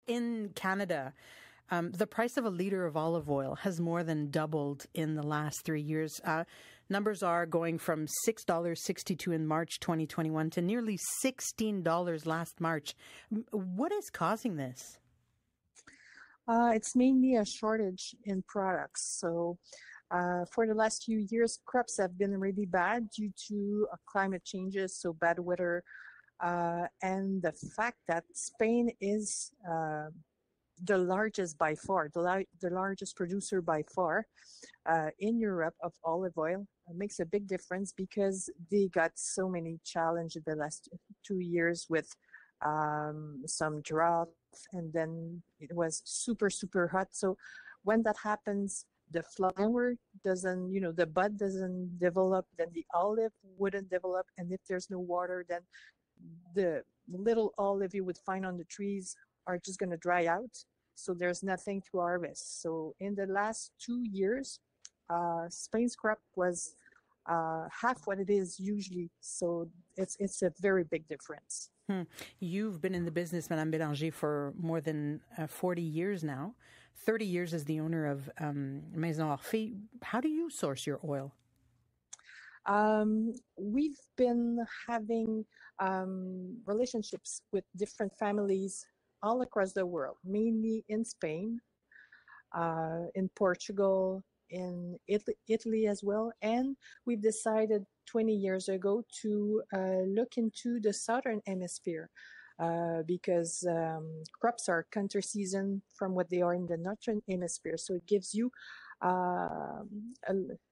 in Canada, the price of a liter of olive oil has more than doubled in the last 3 years. Numbers are going from $6.62 in March 2021 to nearly $16 last March. What is causing this? It's mainly a shortage in products. So for the last few years, crops have been really bad due to climate changes, so bad weather, and the fact that Spain is the largest by far, the largest producer by far in Europe of olive oil. Makes a big difference because they got so many challenges the last 2 years with some drought, and then it was super, super hot. So when that happens, the flower doesn't, the bud doesn't develop, then the olive wouldn't develop. And if there's no water, then the little olive you would find on the trees are just going to dry out. So there's nothing to harvest. So in the last 2 years, Spain's crop was half what it is usually. So it's a very big difference. You've been in the business, Madame Belanger, for more than 40 years now. 30 years as the owner of Maison Orphee. How do you source your oil? We've been having relationships with different families all across the world, mainly in Spain, in Portugal, in Italy as well. And we've decided 20 years ago to look into the southern hemisphere because crops are counter season from what they are in the northern hemisphere. So it gives you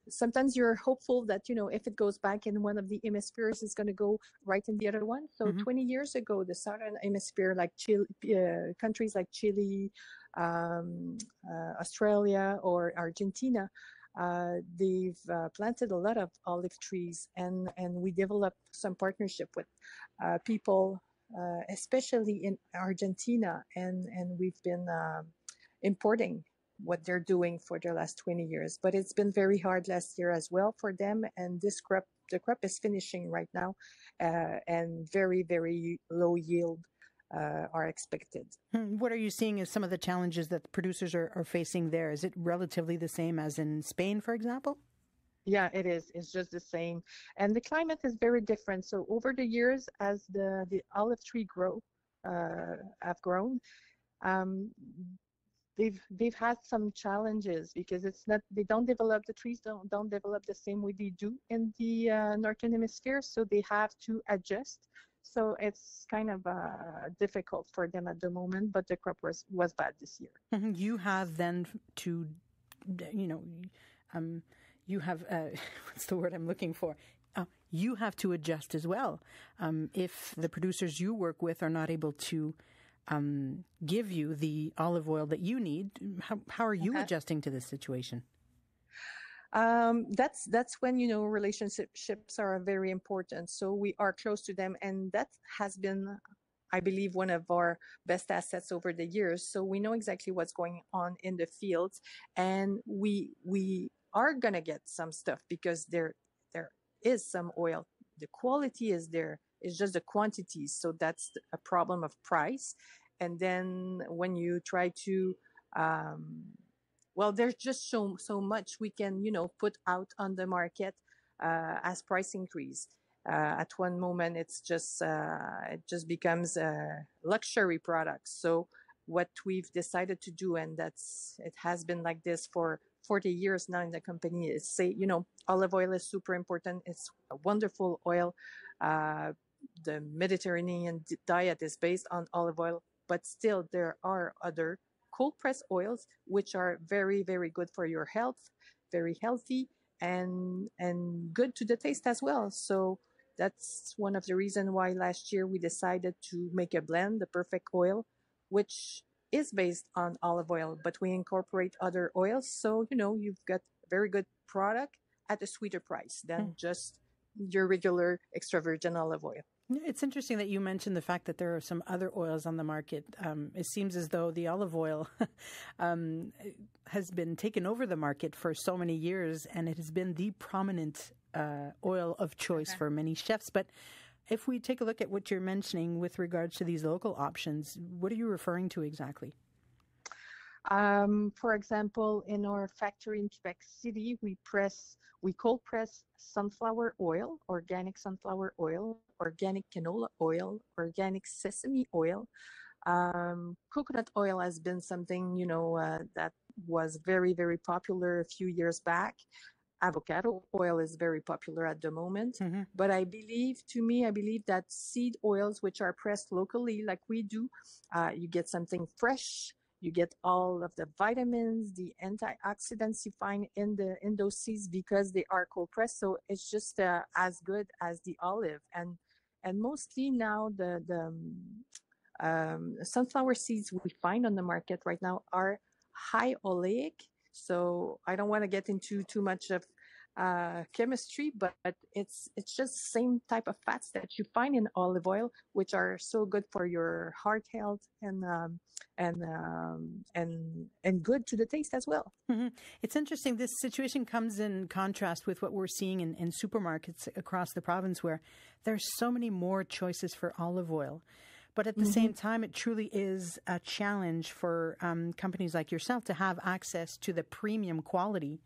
sometimes you're hopeful that, if it goes back in one of the hemispheres, it's going to go right in the other one. So 20 years ago, the southern hemisphere, like Chile, countries like Chile, Australia or Argentina, they've planted a lot of olive trees, and we developed some partnership with people, especially in Argentina, and we've been importing what they're doing for the last 20 years. But it's been very hard last year as well for them, and the crop is finishing right now, and very, very low yield are expected. What are you seeing as some of the challenges that the producers are facing there? Is it relatively the same as in Spain, for example? Yeah, it is. It's just the same. And the climate is very different. So over the years, as the olive tree have grown, they've had some challenges because they don't develop, the trees don't develop the same way they do in the northern hemisphere. So they have to adjust. So it's kind of difficult for them at the moment, but the crop was bad this year. You have then to, you have, what's the word I'm looking for? You have to adjust as well. If the producers you work with are not able to give you the olive oil that you need, how are you adjusting to this situation? That's when, relationships are very important. So we are close to them, and that has been, I believe, one of our best assets over the years. So we know exactly what's going on in the fields, and we are going to get some stuff because there is some oil. The quality is there. It's just the quantities. So that's a problem of price. And then when you try to, there's just so much we can, put out on the market as price increase. At one moment, it just becomes a luxury product. So what we've decided to do, and it has been like this for 40 years now in the company, is say, olive oil is super important. It's a wonderful oil. The Mediterranean diet is based on olive oil, but still there are other cold pressed oils which are very, very good for your health, very healthy, and good to the taste as well. So that's one of the reasons why last year we decided to make a blend, the perfect oil, which is based on olive oil, but we incorporate other oils. So, you've got a very good product at a sweeter price than just your regular extra virgin olive oil. It's interesting that you mentioned the fact that there are some other oils on the market. It seems as though the olive oil has been taken over the market for so many years, and it has been the prominent oil of choice for many chefs. But if we take a look at what you're mentioning with regards to these local options, what are you referring to exactly? For example, in our factory in Quebec City, we cold press sunflower oil, organic sunflower oil, organic canola oil, organic sesame oil. Coconut oil has been something, that was very, very popular a few years back. Avocado oil is very popular at the moment. Mm-hmm. But I believe that seed oils, which are pressed locally like we do, you get something fresh. You get all of the vitamins, the antioxidants you find in those seeds because they are cold pressed. So it's just as good as the olive. And mostly now the sunflower seeds we find on the market right now are high oleic. So I don't want to get into too much of chemistry, but it's just the same type of fats that you find in olive oil, which are so good for your heart health and good to the taste as well. Mm-hmm. It's interesting. This situation comes in contrast with what we're seeing in supermarkets across the province, where there's so many more choices for olive oil. But at the same time, it truly is a challenge for companies like yourself to have access to the premium quality.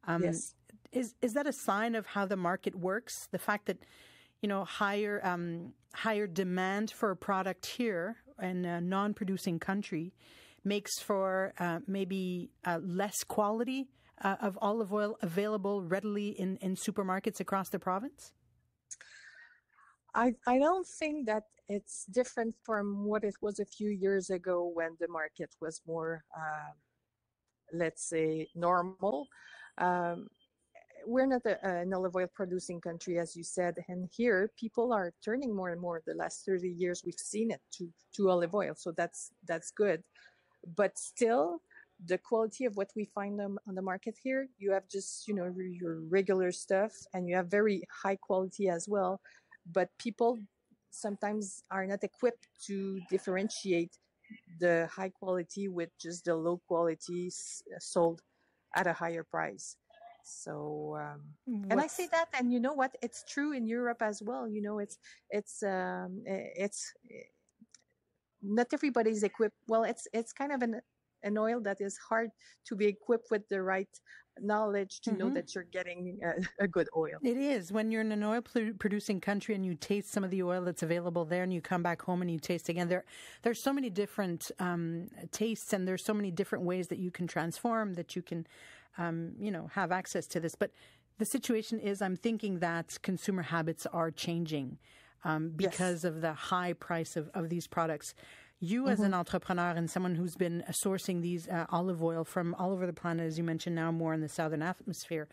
Yes. Is that a sign of how the market works? The fact that, higher demand for a product here in a non-producing country makes for maybe less quality of olive oil available readily in supermarkets across the province? I don't think that it's different from what it was a few years ago when the market was more, let's say, normal. We're not an olive oil producing country, as you said, and here people are turning more and more. The last 30 years, we've seen it to olive oil, so that's good. But still, the quality of what we find on the market here, you have just your regular stuff, and you have very high quality as well. But people sometimes are not equipped to differentiate the high quality with just the low quality sold at a higher price. So, and I say that, and you know what? It's true in Europe as well. It's not everybody's equipped. Well, it's kind of an oil that is hard to be equipped with the right knowledge to know that you're getting a good oil. It is. When you're in an oil producing country and you taste some of the oil that's available there, and you come back home and you taste again, there's so many different tastes, and there's so many different ways that you can transform, that you can have access to this. But the situation is, I'm thinking that consumer habits are changing because of the high price of these products. You, as an entrepreneur and someone who's been sourcing these olive oil from all over the planet, as you mentioned, now more in the southern hemisphere,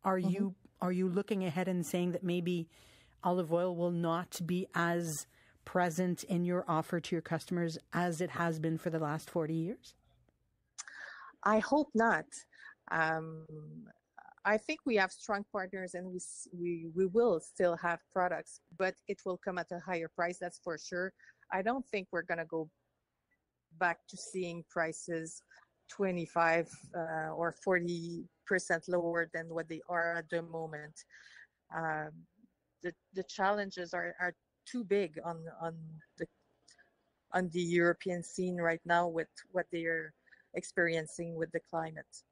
are you looking ahead and saying that maybe olive oil will not be as present in your offer to your customers as it has been for the last 40 years? I hope not. I think we have strong partners, and we will still have products, but it will come at a higher price, that's for sure. I don't think we're going to go back to seeing prices 25 or 40% lower than what they are at the moment. The challenges are too big on the European scene right now with what they are experiencing with the climate.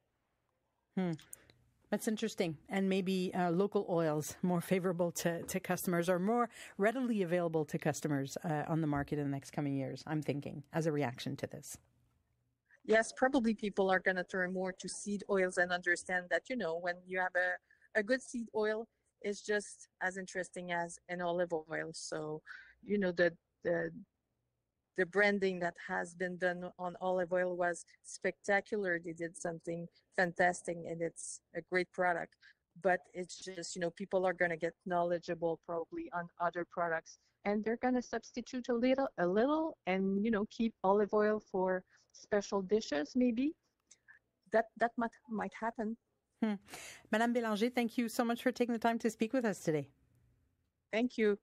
That's interesting. And maybe local oils more favorable to customers, or more readily available to customers on the market in the next coming years, I'm thinking, as a reaction to this. Yes, probably people are going to turn more to seed oils and understand that, when you have a good seed oil, it's just as interesting as an olive oil. So, the branding that has been done on olive oil was spectacular. They did something fantastic, and it's a great product. But it's just, people are going to get knowledgeable probably on other products, and they're going to substitute a little, and, keep olive oil for special dishes, maybe. That might happen. Madame Belanger, thank you so much for taking the time to speak with us today. Thank you.